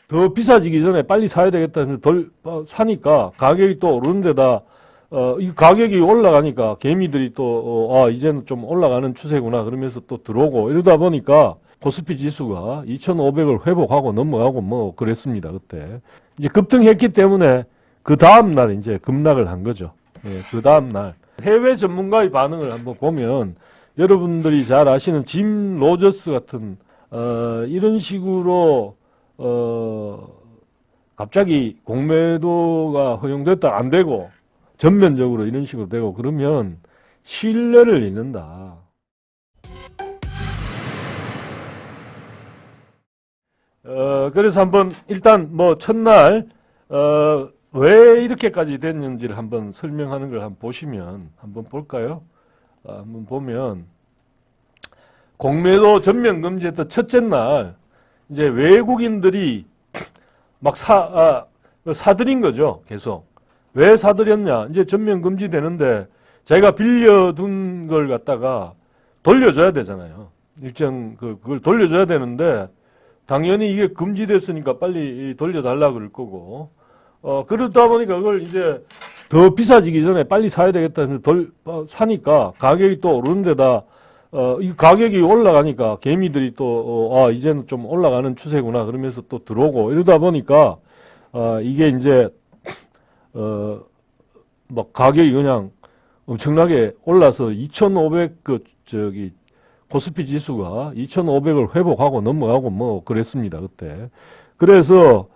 더 비싸지기 전에 빨리 사야 되겠다 해서 사니까 가격이 또 오르는 데다 이 가격이 올라가니까 개미들이 또 이제는 좀 올라가는 추세구나 그러면서 또 들어오고 이러다 보니까 코스피 지수가 2,500을 회복하고 넘어가고 뭐 그랬습니다. 그때 이제 급등했기 때문에 그 다음 날 이제 급락을 한 거죠. 예, 그 다음 날 해외 전문가의 반응을 한번 보면 여러분들이 잘 아시는 짐 로저스 같은 이런 식으로 갑자기 공매도가 허용됐다 안 되고 전면적으로 이런 식으로 되고 그러면 신뢰를 잃는다. 그래서 한번 일단 뭐 첫날 왜 이렇게까지 됐는지를 한번 설명하는 걸 한번 보시면 한번 볼까요? 한번 보면 공매도 전면 금지했던 첫째 날 이제 외국인들이 막 사들인 거죠. 계속. 왜 사들였냐? 이제 전면 금지되는데 자기가 빌려둔 걸 갖다가 돌려줘야 되잖아요. 일정 그걸 돌려줘야 되는데 당연히 이게 금지됐으니까 빨리 돌려달라 그럴 거고 그러다 보니까 그걸 이제 더 비싸지기 전에 빨리 사야 되겠다 해서 사니까 가격이 또 오르는 데다 이 가격이 올라가니까 개미들이 또 이제는 좀 올라가는 추세구나 그러면서 또 들어오고 이러다 보니까 이게 이제 막 가격이 그냥 엄청나게 올라서 2,500 코스피 지수가 2,500을 회복하고 넘어가고 뭐 그랬습니다. 그때. 그래서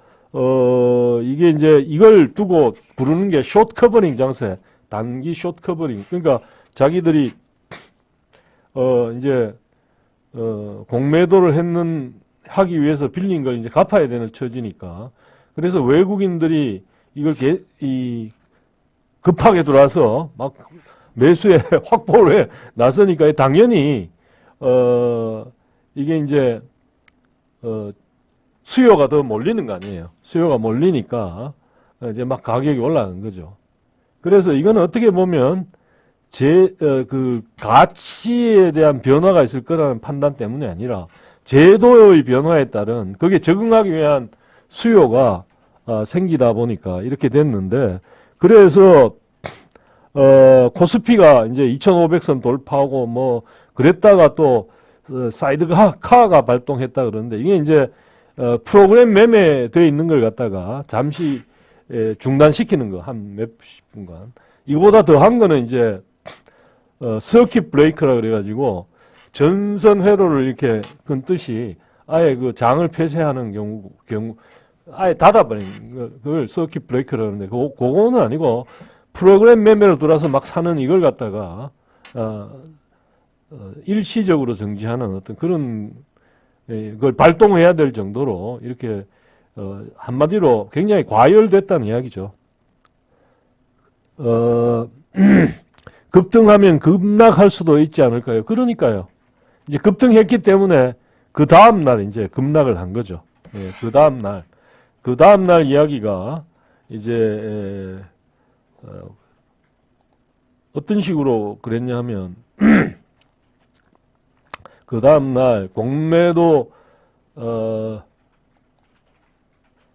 이게 이제 이걸 두고 부르는 게 숏 커버링 장세, 단기 숏 커버링. 그러니까 자기들이 이제 공매도를 하기 위해서 빌린 걸 이제 갚아야 되는 처지니까. 그래서 외국인들이 이걸 급하게 들어와서 막 매수에 확보를 해 나서니까 당연히 이게 이제 수요가 더 몰리는 거 아니에요. 수요가 몰리니까 이제 막 가격이 올라가는 거죠. 그래서 이건 어떻게 보면 그 가치에 대한 변화가 있을 거라는 판단 때문이 아니라 제도의 변화에 따른 거기에 적응하기 위한 수요가 생기다 보니까 이렇게 됐는데 그래서 코스피가 이제 2,500선 돌파하고 뭐 그랬다가 또 사이드 카가 발동했다 그러는데 이게 이제 프로그램 매매되어 있는 걸 갖다가 잠시 중단시키는 거 한 몇십 분간 이거보다 더한 거는 이제 서킷 브레이크라 그래가지고 전선 회로를 이렇게 끊듯이 아예 그 장을 폐쇄하는 경우 아예 닫아버리는 그걸 서킷 브레이크라 그러는데 그거는 아니고 프로그램 매매로 들어와서 막 사는 이걸 갖다가 일시적으로 정지하는 어떤 그런 그걸 발동해야 될 정도로 이렇게 한마디로 굉장히 과열됐다는 이야기죠. 급등하면 급락할 수도 있지 않을까요? 그러니까요. 이제 급등했기 때문에 그 다음 날 이제 급락을 한 거죠. 예, 그 다음 날 이야기가 이제 어떤 식으로 그랬냐 하면 그 다음 날 공매도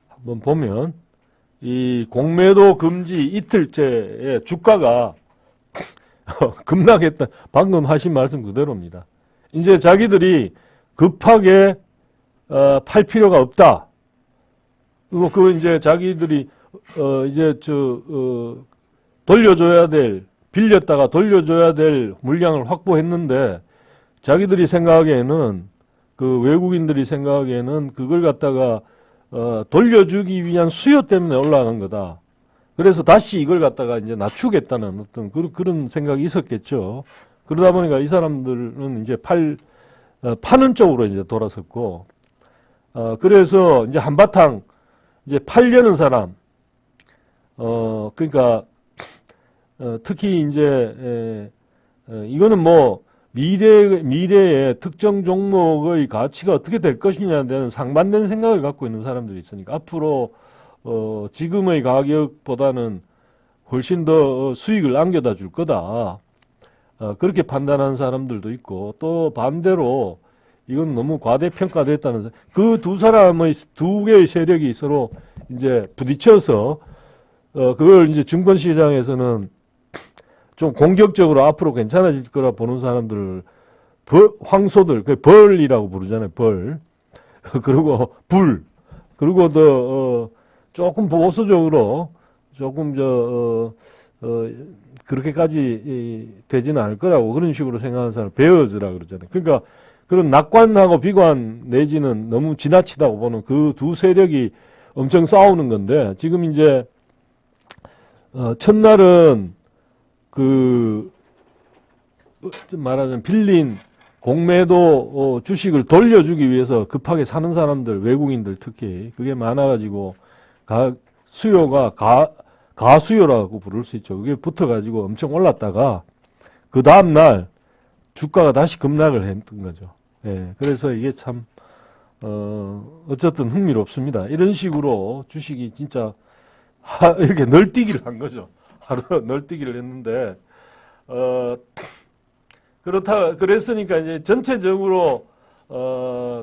한번 보면 이 공매도 금지 이틀째에 주가가 급락했다. 방금 하신 말씀 그대로입니다. 이제 자기들이 급하게 팔 필요가 없다. 그리고 이제 자기들이 이제 돌려줘야 될 빌렸다가 돌려줘야 될 물량을 확보했는데 자기들이 생각하기에는 그 외국인들이 생각하기에는 그걸 갖다가 돌려주기 위한 수요 때문에 올라간 거다. 그래서 다시 이걸 갖다가 이제 낮추겠다는 어떤 그런 생각이 있었겠죠. 그러다 보니까 이 사람들은 이제 파는 쪽으로 이제 돌아섰고, 그래서 이제 한바탕 이제 팔려는 사람, 그러니까 특히 이제 이거는 뭐 미래의 특정 종목의 가치가 어떻게 될 것이냐에 대한 상반된 생각을 갖고 있는 사람들이 있으니까 앞으로 지금의 가격보다는 훨씬 더 수익을 안겨다 줄 거다. 그렇게 판단하는 사람들도 있고 또 반대로 이건 너무 과대평가됐다는 그 두 사람의 두 개의 세력이 서로 이제 부딪혀서 그걸 이제 증권시장에서는 좀 공격적으로 앞으로 괜찮아질 거라 보는 사람들을 황소들, 그 벌이라고 부르잖아요. 벌. 그리고 불. 그리고 더 조금 보수적으로 조금 그렇게까지 되지는 않을 거라고 그런 식으로 생각하는 사람 베어즈라 그러잖아요. 그러니까 그런 낙관하고 비관 내지는 너무 지나치다고 보는 그 두 세력이 엄청 싸우는 건데 지금 이제 첫날은 말하자면 빌린 공매도 주식을 돌려주기 위해서 급하게 사는 사람들, 외국인들 특히 그게 많아가지고 수요가 가수요라고 부를 수 있죠. 그게 붙어가지고 엄청 올랐다가 그 다음날 주가가 다시 급락을 했던 거죠. 예, 그래서 이게 참 어쨌든 흥미롭습니다. 이런 식으로 주식이 진짜 이렇게 널뛰기를 한 거죠. 하루 널뛰기를 했는데 그랬으니까 이제 전체적으로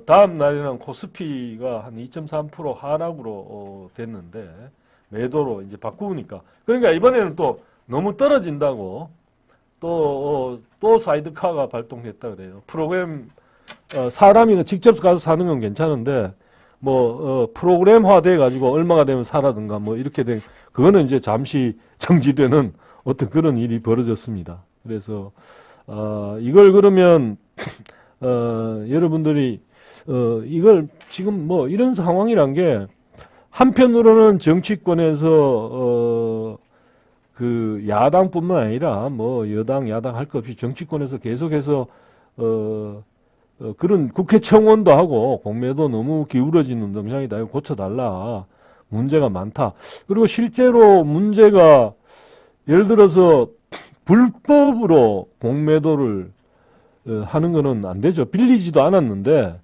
다음 날에는 코스피가 한 2.3% 하락으로 됐는데 매도로 이제 바꾸니까 그러니까 이번에는 또 너무 떨어진다고 또 사이드카가 발동됐다 그래요. 프로그램 사람이 직접 가서 사는 건 괜찮은데 프로그램화 돼 가지고 얼마가 되면 사라든가 이렇게 된 그거는 이제 잠시 정지되는 어떤 그런 일이 벌어졌습니다. 그래서 이걸 그러면 여러분들이 이걸 지금 이런 상황이란 게 한편으로는 정치권에서 그 야당뿐만 아니라 여당 야당 할 것 없이 정치권에서 계속해서 그런 국회 청원도 하고 공매도 너무 기울어진 운동장이다. 이거 고쳐달라. 문제가 많다. 그리고 실제로 문제가 예를 들어서 불법으로 공매도를 하는 거는 안 되죠. 빌리지도 않았는데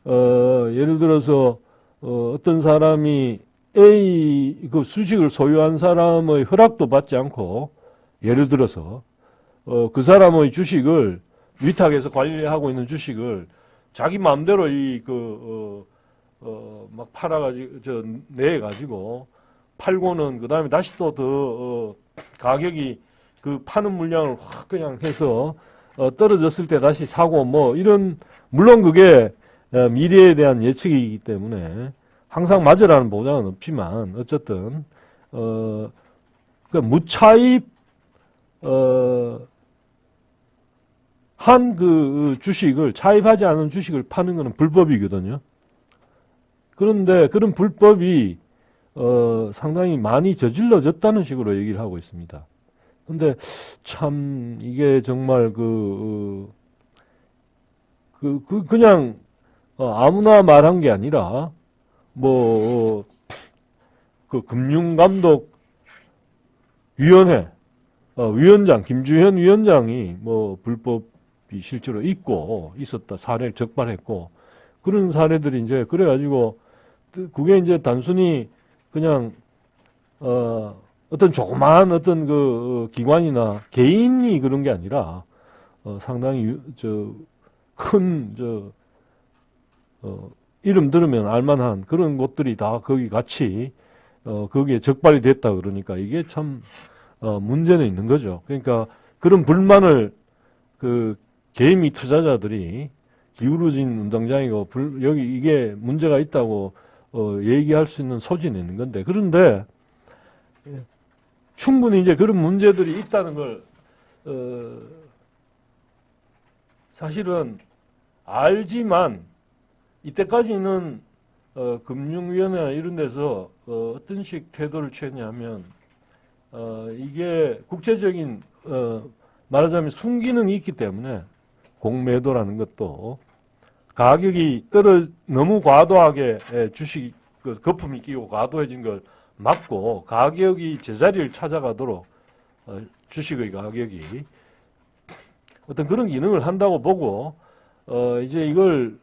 예를 들어서 어떤 사람이 A 그 수식을 소유한 사람의 허락도 받지 않고 예를 들어서 그 사람의 주식을 위탁해서 관리하고 있는 주식을 자기 마음대로 막 팔아가지고 내가지고 팔고는 그 다음에 다시 또 더 가격이 그 파는 물량을 확 그냥 해서 떨어졌을 때 다시 사고 이런 물론 그게 미래에 대한 예측이기 때문에 항상 맞으라는 보장은 없지만 어쨌든 무차입 한 그 주식을 차입하지 않은 주식을 파는 것은 불법이거든요. 그런데 그런 불법이 상당히 많이 저질러졌다는 식으로 얘기를 하고 있습니다. 근데 참 이게 정말 그냥 아무나 말한 게 아니라 그 금융감독위원회 위원장 김주현 위원장이 불법이 실제로 있었다 사례를 적발했고 그런 사례들이 이제 그래가지고 그게 이제 단순히 그냥 어떤 조그마한 어떤 기관이나 개인이 그런 게 아니라 상당히 큰 이름 들으면 알만한 그런 곳들이 다 거기 같이 거기에 적발이 됐다 그러니까 이게 참 문제는 있는 거죠. 그러니까 그런 불만을 개미 투자자들이 기울어진 운동장이고 여기 이게 문제가 있다고 얘기할 수 있는 소지는 있는 건데 그런데 충분히 이제 그런 문제들이 있다는 걸 사실은 알지만 이때까지는 금융위원회나 이런 데서 어떤 식 태도를 취했냐면 이게 국제적인 말하자면 순기능이 있기 때문에 공매도라는 것도 가격이 너무 과도하게 주식 거품이 끼고 과도해진 걸 막고 가격이 제자리를 찾아가도록 주식의 가격이 어떤 그런 기능을 한다고 보고 이제 이걸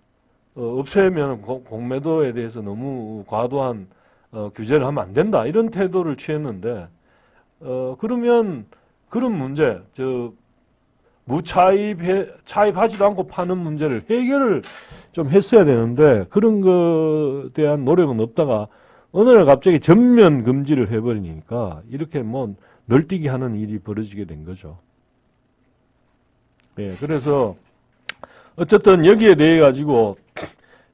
없애면 공매도에 대해서 너무 과도한 규제를 하면 안 된다 이런 태도를 취했는데 그러면 그런 문제 차입하지도 않고 파는 문제를 해결을 좀 했어야 되는데 그런 것에 대한 노력은 없다가 어느 날 갑자기 전면 금지를 해버리니까 이렇게 뭐 널뛰기 하는 일이 벌어지게 된 거죠. 예, 그래서 어쨌든 여기에 대해 가지고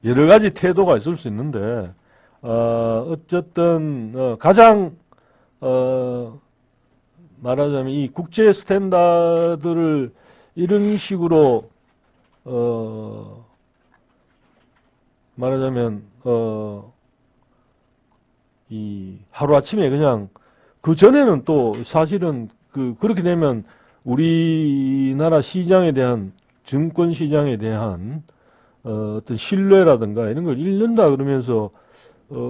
여러 가지 태도가 있을 수 있는데 어쨌든 가장 말하자면 이 국제 스탠다드를 이런 식으로 말하자면 이 하루아침에 그냥 그 전에는 또 사실은 그렇게 되면 우리나라 시장에 대한 증권 시장에 대한 어떤 신뢰라든가 이런 걸 잃는다 그러면서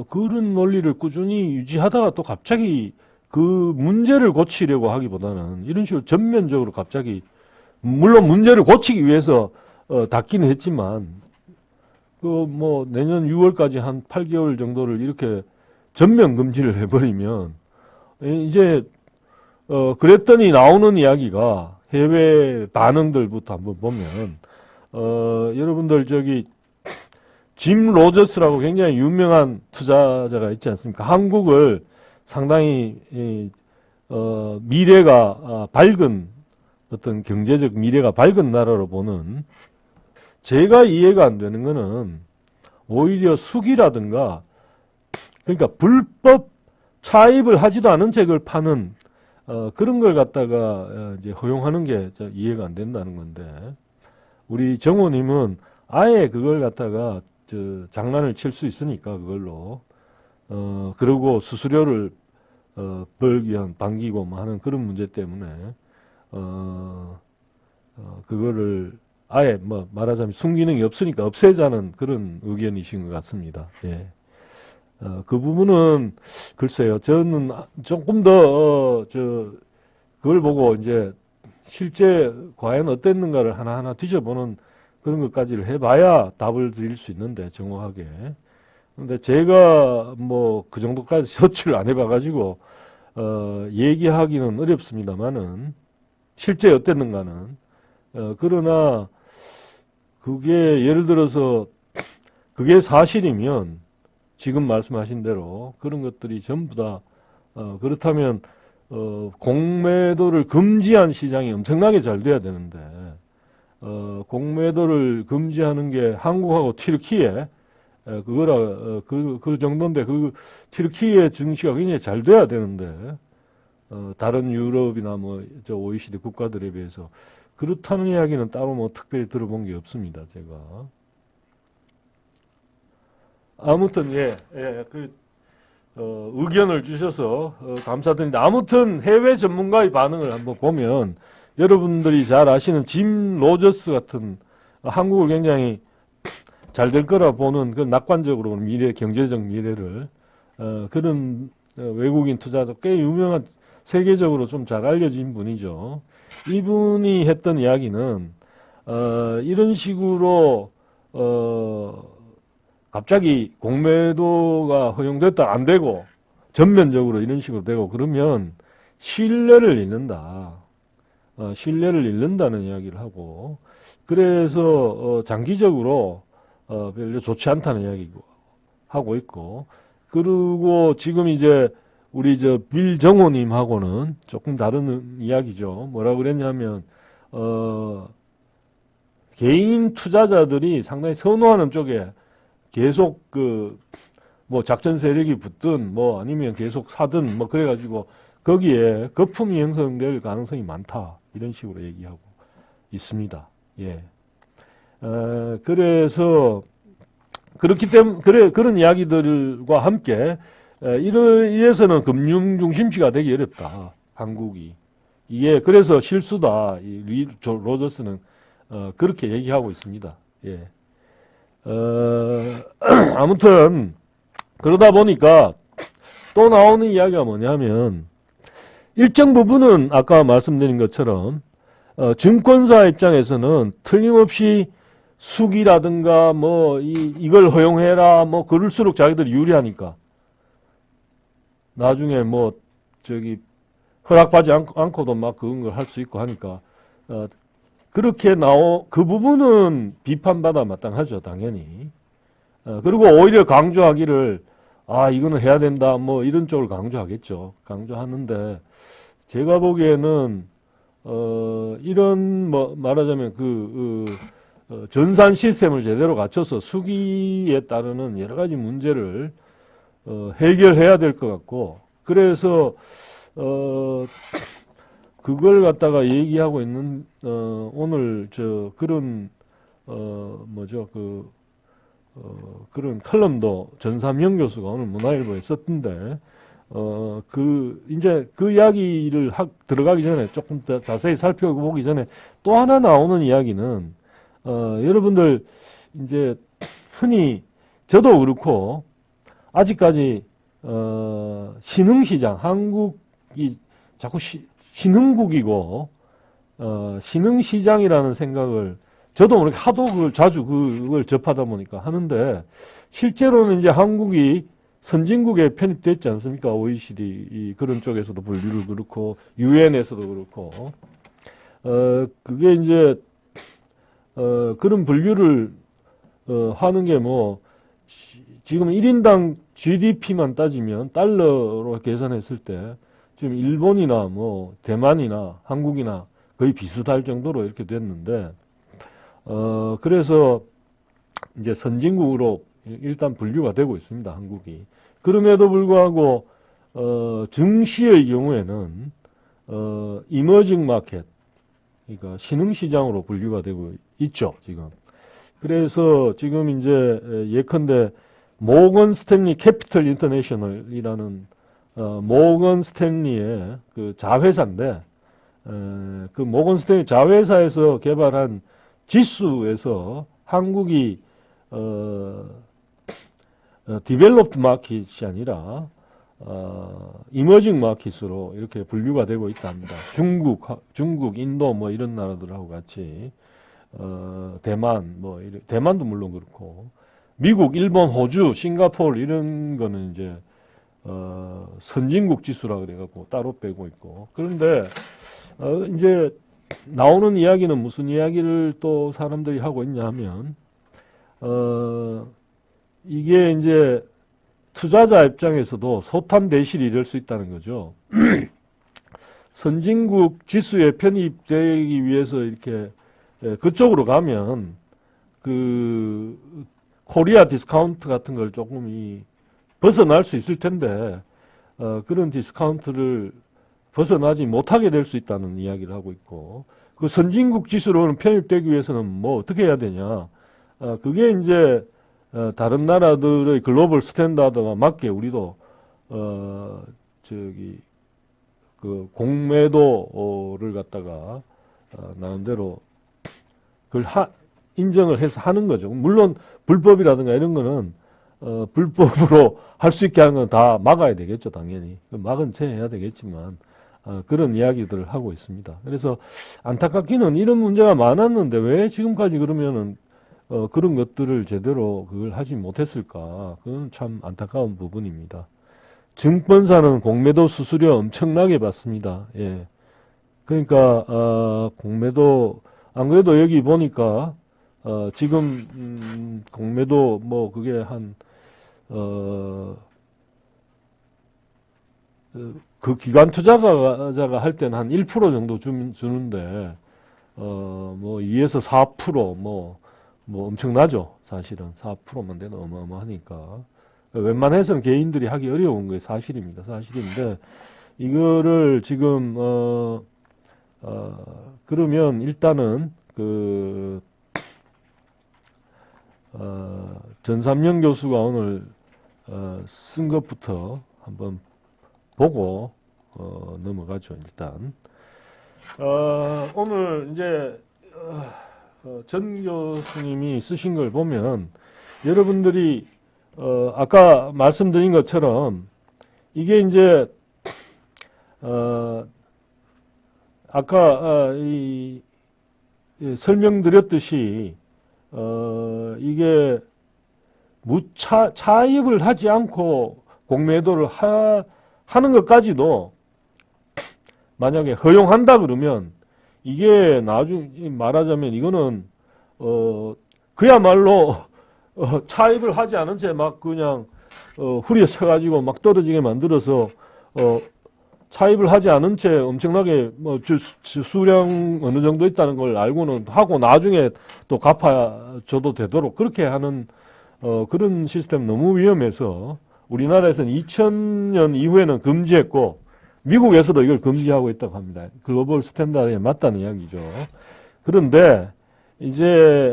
그런 논리를 꾸준히 유지하다가 또 갑자기 그 문제를 고치려고 하기보다는 이런 식으로 전면적으로 갑자기 물론 문제를 고치기 위해서 닫기는 했지만 그 뭐 내년 6월까지 한 8개월 정도를 이렇게 전면 금지를 해버리면 이제 그랬더니 나오는 이야기가 해외 반응들부터 한번 보면 여러분들 저기 짐 로저스라고 굉장히 유명한 투자자가 있지 않습니까? 한국을 상당히 미래가 밝은 어떤 경제적 미래가 밝은 나라로 보는 제가 이해가 안 되는 거는 오히려 수기라든가 그러니까 불법 차입을 하지도 않은 책을 파는 그런 걸 갖다가 이제 허용하는 게 이해가 안 된다는 건데 우리 정호님은 아예 그걸 갖다가 장난을 칠 수 있으니까 그걸로 그리고 수수료를 벌기 위한 방기고 뭐 하는 그런 문제 때문에 그거를 아예 뭐 말하자면 순기능이 없으니까 없애자는 그런 의견이신 것 같습니다. 예. 그 부분은 글쎄요. 저는 조금 더 그걸 보고 이제 실제 과연 어땠는가를 하나하나 뒤져보는 그런 것까지를 해봐야 답을 드릴 수 있는데 정확하게. 근데 제가 뭐 그 정도까지 서치를 안 해봐가지고 얘기하기는 어렵습니다만은 실제 어땠는가는 그러나 그게 예를 들어서 그게 사실이면 지금 말씀하신 대로 그런 것들이 전부 다 그렇다면 공매도를 금지한 시장이 엄청나게 잘 돼야 되는데 공매도를 금지하는 게 한국하고 튀르키예 그 정도인데 그 튀르키예 증시가 굉장히 잘 돼야 되는데 다른 유럽이나 뭐 저 OECD 국가들에 비해서 그렇다는 이야기는 따로 뭐 특별히 들어본 게 없습니다. 제가 아무튼 의견을 주셔서 감사드립니다. 아무튼 해외 전문가의 반응을 한번 보면 여러분들이 잘 아시는 짐 로저스 같은 한국을 굉장히 잘 될 거라 보는 그 낙관적으로 경제적 미래를 그런 외국인 투자자 꽤 유명한 세계적으로 좀 잘 알려진 분이죠. 이분이 했던 이야기는 이런 식으로 갑자기 공매도가 허용됐다 안 되고 전면적으로 이런 식으로 되고 그러면 신뢰를 잃는다. 신뢰를 잃는다는 이야기를 하고 그래서 장기적으로 별로 좋지 않다는 이야기고 하고 있고 그리고 지금 이제 우리 빌 정호님하고는 조금 다른 이야기죠. 뭐라고 그랬냐면 개인 투자자들이 상당히 선호하는 쪽에 계속 뭐 작전 세력이 붙든 뭐 아니면 계속 사든 뭐 그래가지고 거기에 거품이 형성될 가능성이 많다 이런 식으로 얘기하고 있습니다. 예. 그래서 그렇기 때문에 그런 이야기들과 함께 이래서는 금융 중심지가 되기 어렵다 한국이 이게 그래서 실수다 이 로저스는 그렇게 얘기하고 있습니다. 예. 아무튼 그러다 보니까 또 나오는 이야기가 뭐냐면 일정 부분은 아까 말씀드린 것처럼 증권사 입장에서는 틀림없이 수기라든가 뭐 이걸 허용해라 뭐 그럴수록 자기들이 유리하니까 나중에 뭐 허락받지 않고도 막 그런 걸 할 수 있고 하니까 그렇게 그 부분은 비판받아 마땅하죠, 당연히. 그리고 오히려 강조하기를, 이거는 해야 된다, 뭐, 이런 쪽을 강조하겠죠. 강조하는데, 제가 보기에는, 이런, 말하자면 전산 시스템을 제대로 갖춰서 수기에 따르는 여러 가지 문제를, 해결해야 될 것 같고, 그래서, 그걸 갖다가 얘기하고 있는, 오늘, 그런, 그런 칼럼도 전삼영 교수가 오늘 문화일보에 썼던데, 이제 그 이야기를 들어가기 전에 조금 더 자세히 살펴보기 전에 또 하나 나오는 이야기는, 여러분들, 이제, 흔히, 저도 그렇고, 아직까지, 신흥시장, 한국이 자꾸 신흥국이고, 신흥시장이라는 생각을 저도 모르게 하도 자주 그걸 접하다 보니까 하는데, 실제로는 이제 한국이 선진국에 편입됐지 않습니까? OECD, 그런 쪽에서도 분류를 그렇고, UN에서도 그렇고, 그게 이제, 그런 분류를, 하는 게 지금 1인당 GDP만 따지면 달러로 계산했을 때, 지금 일본이나 대만이나 한국이나 거의 비슷할 정도로 이렇게 됐는데, 그래서 이제 선진국으로 일단 분류가 되고 있습니다, 한국이. 그럼에도 불구하고, 증시의 경우에는, 이머징 마켓, 그러니까 신흥시장으로 분류가 되고 있죠, 지금. 그래서 지금 이제 예컨대 모건 스탠리 캐피털 인터내셔널이라는 모건 스탠리의 그 자회사인데, 그 모건 스탠리 자회사에서 개발한 지수에서 한국이 디벨롭드 마켓이 아니라 이머징 마켓으로 이렇게 분류가 되고 있답니다. 중국, 인도 이런 나라들하고 같이 대만 대만도 물론 그렇고 미국, 일본, 호주, 싱가포르 이런 거는 이제 선진국 지수라 그래갖고 따로 빼고 있고. 그런데 이제 나오는 이야기는 무슨 이야기를 또 사람들이 하고 있냐 하면 이게 이제 투자자 입장에서도 소탐대실이 이럴 수 있다는 거죠. 선진국 지수에 편입되기 위해서 이렇게 그쪽으로 가면 그 코리아 디스카운트 같은 걸 조금 벗어날 수 있을 텐데 그런 디스카운트를 벗어나지 못하게 될 수 있다는 이야기를 하고 있고, 그 선진국 지수로는 편입되기 위해서는 어떻게 해야 되냐. 그게 이제 다른 나라들의 글로벌 스탠다드와 맞게 우리도 그 공매도를 갖다가 나름대로 그걸 인정을 해서 하는 거죠. 물론 불법이라든가 이런 거는 불법으로 할 수 있게 하는 건 다 막아야 되겠죠, 당연히. 막은 채 해야 되겠지만 그런 이야기들을 하고 있습니다. 그래서 안타깝기는 이런 문제가 많았는데 왜 지금까지 그러면은 그런 것들을 제대로 그걸 하지 못했을까? 그건 참 안타까운 부분입니다. 증권사는 공매도 수수료 엄청나게 받습니다. 예. 그러니까 공매도 안 그래도 여기 보니까 지금 공매도 그게 한 그 기관 투자자가 할 때는 한 1% 정도 주는데 2에서 4% 엄청나죠. 사실은 4%만 돼도 어마어마하니까 웬만해서는 개인들이 하기 어려운 게 사실입니다. 사실인데 이거를 지금 그러면 일단은 전삼영 교수가 오늘 쓴 것부터 한번 보고 넘어가죠. 일단 오늘 이제 전 교수님이 쓰신 걸 보면 여러분들이 아까 말씀드린 것처럼 이게 이제 아까 설명드렸듯이 이게 차입을 하지 않고 공매도를 하는 것까지도 만약에 허용한다 그러면 이게 나중에 말하자면 이거는 그야말로 차입을 하지 않은 채 막 그냥 후려쳐가지고 막 떨어지게 만들어서 차입을 하지 않은 채 엄청나게 뭐 수량 어느 정도 있다는 걸 알고는 하고 나중에 또 갚아줘도 되도록 그렇게 하는 그런 시스템 너무 위험해서 우리나라에서는 2000년 이후에는 금지했고 미국에서도 이걸 금지하고 있다고 합니다. 글로벌 스탠다드에 맞다는 이야기죠. 그런데 이제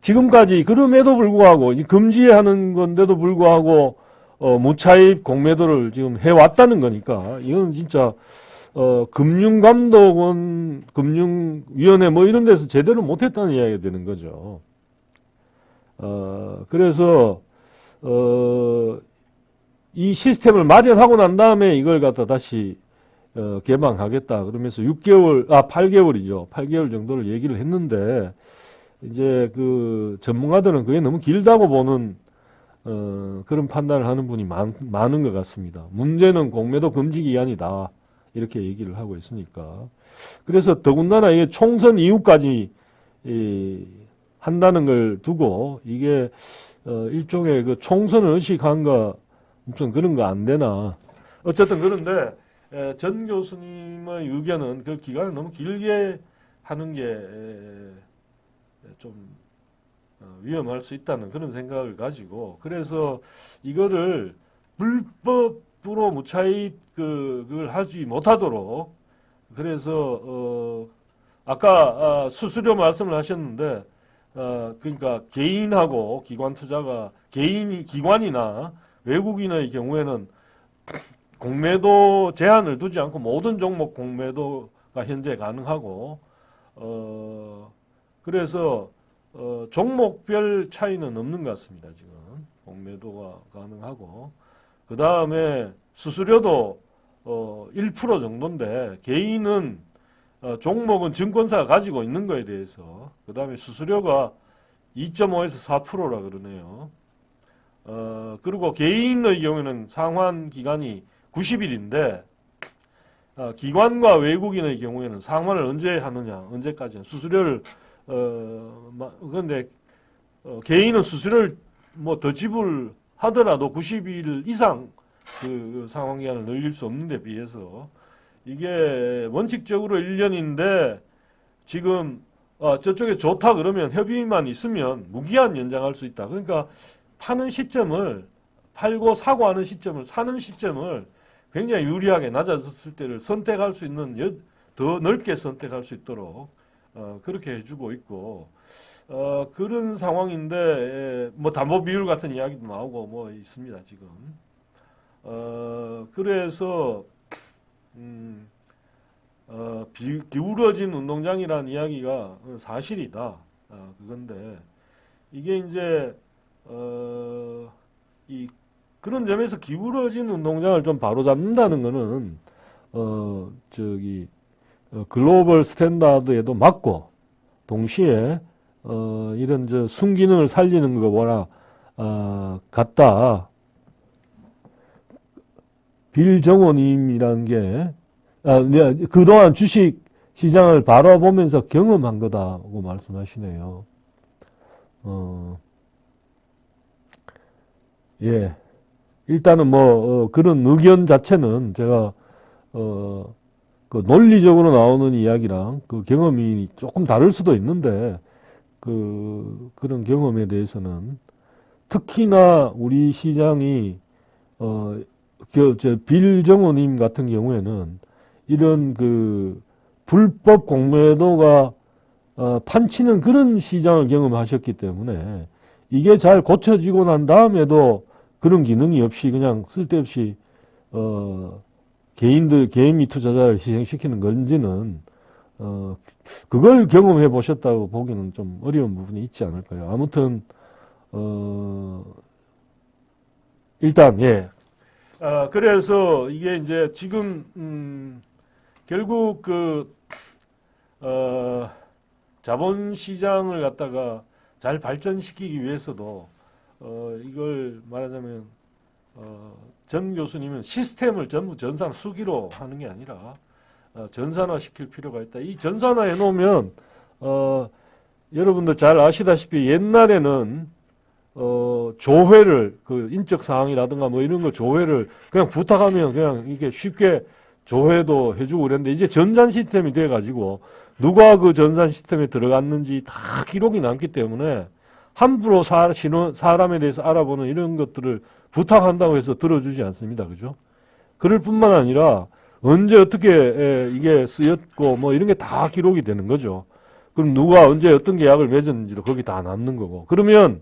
지금까지 그럼에도 불구하고 금지하는 건데도 불구하고 무차입 공매도를 지금 해왔다는 거니까 이건 진짜 금융감독원, 금융위원회 뭐 이런 데서 제대로 못했다는 이야기가 되는 거죠. 그래서 이 시스템을 마련하고 난 다음에 이걸 갖다 다시 개방하겠다 그러면서 8개월이죠. 8개월 정도를 얘기를 했는데 이제 그 전문가들은 그게 너무 길다고 보는 그런 판단을 하는 분이 많은 것 같습니다. 문제는 공매도 금지 기한이다 이렇게 얘기를 하고 있으니까 그래서 더군다나 이게 총선 이후까지 한다는 걸 두고 이게 일종의 그 총선을 의식한가 무슨 그런 거 안 되나 어쨌든 그런데 전 교수님의 의견은 그 기간을 너무 길게 하는 게 좀 위험할 수 있다는 그런 생각을 가지고 그래서 이거를 불법으로 무차입 그걸 하지 못하도록 그래서 아까 수수료 말씀을 하셨는데 그러니까 개인하고 기관 투자가 기관이나 외국인의 경우에는 공매도 제한을 두지 않고 모든 종목 공매도가 현재 가능하고 그래서 종목별 차이는 없는 것 같습니다. 지금 공매도가 가능하고 그 다음에 수수료도 1% 정도인데 개인은 종목은 증권사가 가지고 있는 거에 대해서 그 다음에 수수료가 2.5에서 4%라 그러네요. 그리고 개인의 경우에는 상환 기간이 90일인데 기관과 외국인의 경우에는 상환을 언제 하느냐 언제까지 수수료를 그런데 개인은 수수료를 뭐 더 지불하더라도 90일 이상 그 상환 기간을 늘릴 수 없는 데 비해서 이게 원칙적으로 1년인데 지금 저쪽에 좋다 그러면 협의만 있으면 무기한 연장할 수 있다. 그러니까 파는 시점을 팔고 사고 하는 시점을 사는 시점을 굉장히 유리하게 낮아졌을 때를 선택할 수 있는 더 넓게 선택할 수 있도록 그렇게 해주고 있고 그런 상황인데 뭐 담보 비율 같은 이야기도 나오고 뭐 있습니다 지금. 그래서 기울어진 운동장이라는 이야기가 사실이다. 그건데 이게 이제 그런 점에서 기울어진 운동장을 좀 바로잡는다는 거는 글로벌 스탠다드에도 맞고 동시에 이런 순기능을 살리는 거보다 같다. 빌 정호님이라는 게 그동안 주식 시장을 바라보면서 경험한 거다고 말씀하시네요. 예. 일단은 그런 의견 자체는 제가 그 논리적으로 나오는 이야기랑 그 경험이 조금 다를 수도 있는데 그런 경험에 대해서는 특히나 우리 시장이 빌 정호님 같은 경우에는 이런 그 불법 공매도가 판치는 그런 시장을 경험하셨기 때문에 이게 잘 고쳐지고 난 다음에도 그런 기능이 없이 그냥 쓸데없이 개인미 투자자를 희생시키는 건지는 그걸 경험해 보셨다고 보기는 좀 어려운 부분이 있지 않을까요? 아무튼 일단 예. 그래서 이게 이제 지금 결국 자본 시장을 갖다가 잘 발전시키기 위해서도 이걸 말하자면 전 교수님은 시스템을 전부 전산 수기로 하는 게 아니라 전산화시킬 필요가 있다. 이 전산화해 놓으면 여러분들 잘 아시다시피 옛날에는 조회를 그 인적 사항이라든가 뭐 이런 거 조회를 그냥 부탁하면 그냥 이게 쉽게 조회도 해주고 그랬는데 이제 전산 시스템이 돼가지고 누가 그 전산 시스템에 들어갔는지 다 기록이 남기 때문에 함부로 사람에 대해서 알아보는 이런 것들을 부탁한다고 해서 들어주지 않습니다. 그죠? 그럴 뿐만 아니라 언제 어떻게 이게 쓰였고 뭐 이런 게 다 기록이 되는 거죠. 그럼 누가 언제 어떤 계약을 맺었는지도 거기 다 남는 거고. 그러면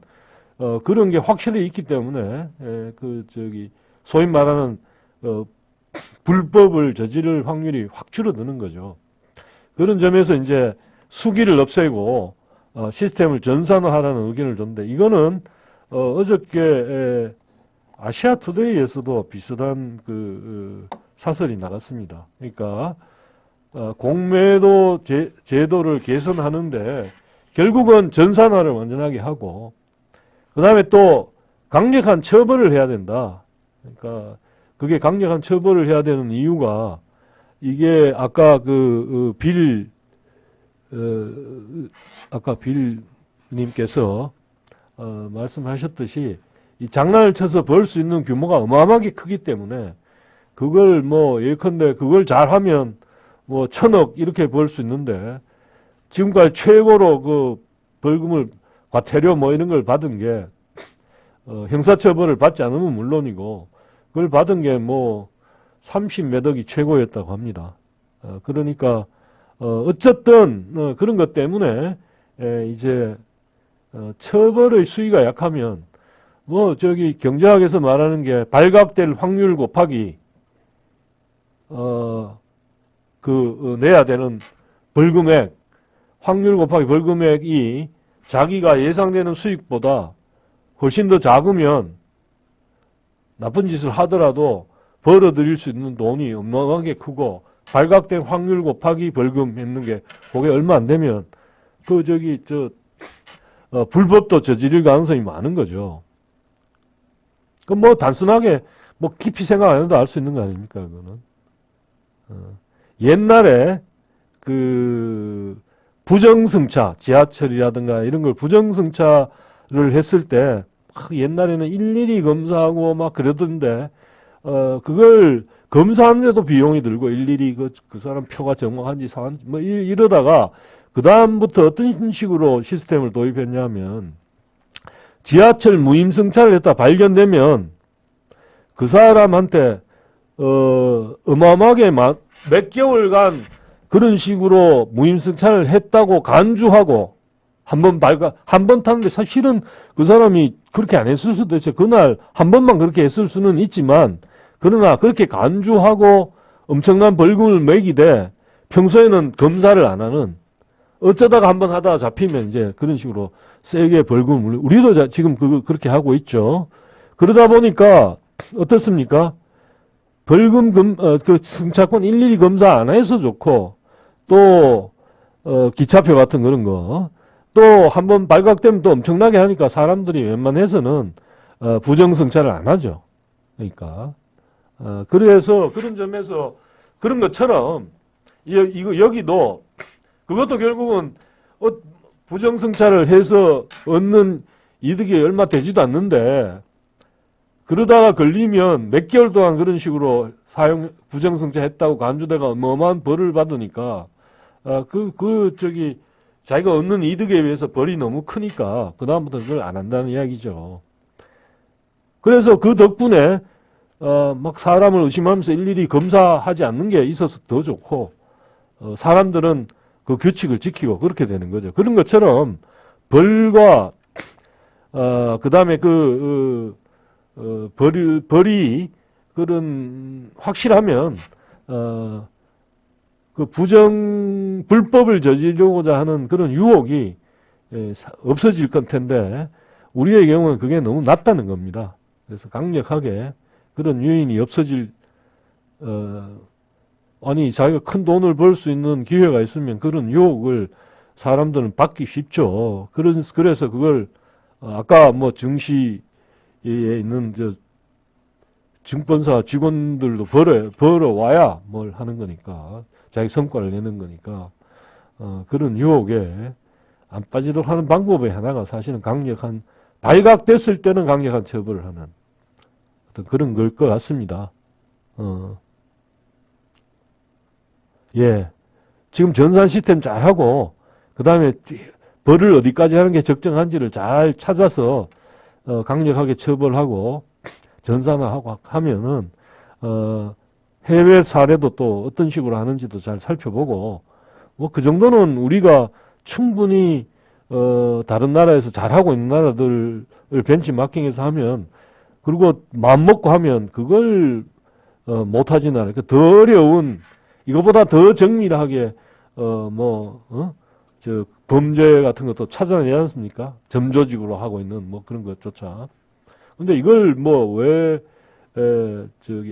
그런 게 확실히 있기 때문에 소위 말하는 불법을 저지를 확률이 확 줄어드는 거죠. 그런 점에서 이제 수기를 없애고 시스템을 전산화하라는 의견을 줬는데 이거는 어저께 아시아 투데이에서도 비슷한 사설이 나갔습니다. 그러니까 공매도 제도를 개선하는데 결국은 전산화를 완전하게 하고 그 다음에 또 강력한 처벌을 해야 된다. 그러니까 그게 강력한 처벌을 해야 되는 이유가 이게 아까 아까 빌님께서 말씀하셨듯이 이 장난을 쳐서 벌 수 있는 규모가 어마어마하게 크기 때문에 그걸 뭐 예컨대 그걸 잘하면 뭐 1,000억 이렇게 벌 수 있는데 지금까지 최고로 그 벌금을 과태료 뭐 이런 걸 받은 게 형사처벌을 받지 않으면 물론이고 그걸 받은 게 뭐 30몇 억이 최고였다고 합니다. 그러니까 어쨌든 그런 것 때문에 이제 처벌의 수위가 약하면 뭐 경제학에서 말하는 게 발각될 확률 곱하기 내야 되는 벌금액 확률 곱하기 벌금액이 자기가 예상되는 수익보다 훨씬 더 작으면 나쁜 짓을 하더라도 벌어들일 수 있는 돈이 어마어마하게 크고 발각된 확률 곱하기 벌금 했는 게 그게 얼마 안 되면 불법도 저지를 가능성이 많은 거죠. 그럼 뭐 단순하게 뭐 깊이 생각 안 해도 알 수 있는 거 아닙니까, 그거는. 옛날에 부정승차, 지하철이라든가 이런 걸 부정승차를 했을 때 옛날에는 일일이 검사하고 막 그러던데 그걸 검사하는데도 비용이 들고 일일이 그 사람 표가 정확한지 상한지 뭐 이러다가 그 다음부터 어떤 식으로 시스템을 도입했냐면 지하철 무임승차를 했다 발견되면 그 사람한테 어마어마하게 몇 개월간 그런 식으로 무임승차를 했다고 간주하고 한 번 탔는데 사실은 그 사람이 그렇게 안 했을 수도 있어요. 그날 한 번만 그렇게 했을 수는 있지만 그러나 그렇게 간주하고 엄청난 벌금을 매기되 평소에는 검사를 안 하는 어쩌다가 한 번 하다가 잡히면 이제 그런 식으로 세게 벌금을 물려. 우리도 지금 그렇게 하고 있죠. 그러다 보니까 어떻습니까? 승차권 일일이 검사 안 해서 좋고 또 기차표 같은 그런 거 또 한 번 발각되면 또 엄청나게 하니까 사람들이 웬만해서는 부정승차를 안 하죠. 그러니까 그래서 그런 점에서 그런 것처럼 여기도 그것도 결국은 부정승차를 해서 얻는 이득이 얼마 되지도 않는데 그러다가 걸리면 몇 개월 동안 그런 식으로 부정승차 했다고 간주대가 어마어마한 벌을 받으니까 자기가 얻는 이득에 비해서 벌이 너무 크니까 그다음부터 그걸 안 한다는 이야기죠. 그래서 그 덕분에 막 사람을 의심하면서 일일이 검사하지 않는 게 있어서 더 좋고 사람들은 그 규칙을 지키고 그렇게 되는 거죠. 그런 것처럼 벌과 그다음에 벌이 그런 확실하면 불법을 저지르고자 하는 그런 유혹이 없어질 건 텐데 우리의 경우는 그게 너무 낮다는 겁니다. 그래서 강력하게 그런 요인이 없어질 자기가 큰 돈을 벌 수 있는 기회가 있으면 그런 유혹을 사람들은 받기 쉽죠. 그래서 그걸 아까 뭐 증시에 있는 증권사 직원들도 벌어와야 뭘 하는 거니까 자기 성과를 내는 거니까 그런 유혹에 안 빠지도록 하는 방법의 하나가 사실은 강력한 발각됐을 때는 강력한 처벌을 하는 어떤 그런 걸 것 같습니다. 예. 지금 전산 시스템 잘하고, 그 다음에 벌을 어디까지 하는 게 적정한지를 잘 찾아서, 강력하게 처벌하고, 전산화하고 하면은, 해외 사례도 또 어떤 식으로 하는지도 잘 살펴보고, 뭐 그 정도는 우리가 충분히, 다른 나라에서 잘하고 있는 나라들을 벤치마킹해서 하면, 그리고 마음먹고 하면 그걸, 못하지는 않아요. 더 어려운, 이거보다 더 정밀하게 범죄 같은 것도 찾아내지 않습니까? 점조직으로 하고 있는 뭐 그런 것조차. 근데 이걸 왜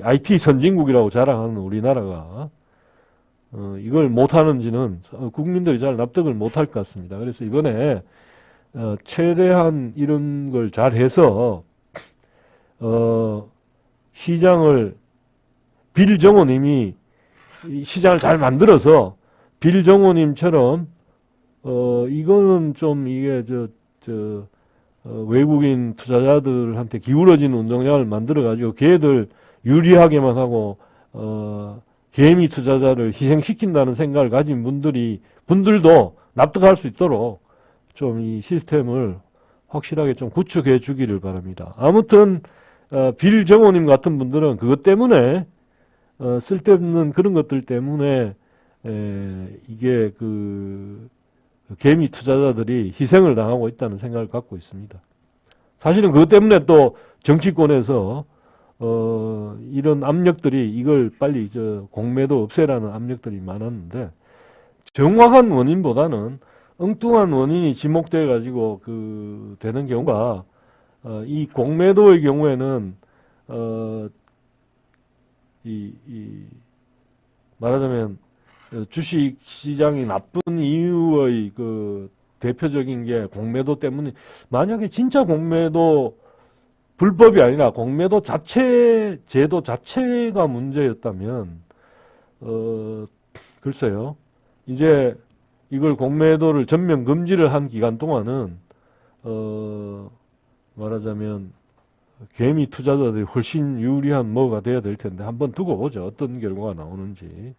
IT 선진국이라고 자랑하는 우리나라가 이걸 못하는지는 국민들이 잘 납득을 못할 것 같습니다. 그래서 이번에 최대한 이런 걸 잘해서 시장을 빌 정호님이 시장을 잘 만들어서 빌 정호님처럼 이거는 좀 이게 외국인 투자자들한테 기울어지는 운동장을 만들어 가지고 걔들 유리하게만 하고 개미 투자자를 희생시킨다는 생각을 가진 분들도 납득할 수 있도록 좀 이 시스템을 확실하게 좀 구축해 주기를 바랍니다. 아무튼 빌 정호님 같은 분들은 그것 때문에 쓸데없는 그런 것들 때문에 이게 개미 투자자들이 희생을 당하고 있다는 생각을 갖고 있습니다. 사실은 그것 때문에 또 정치권에서 이런 압력들이 이걸 빨리 공매도 없애라는 압력들이 많았는데 정확한 원인보다는 엉뚱한 원인이 지목돼 가지고 되는 경우가 이 공매도의 경우에는 말하자면 주식 시장이 나쁜 이유의 대표적인 게 공매도 때문에 만약에 진짜 공매도 불법이 아니라 공매도 제도 자체가 문제였다면 글쎄요. 이제 이걸 공매도를 전면 금지를 한 기간 동안은 말하자면 개미 투자자들이 훨씬 유리한 뭐가 돼야 될 텐데 한번 두고 보죠. 어떤 결과가 나오는지.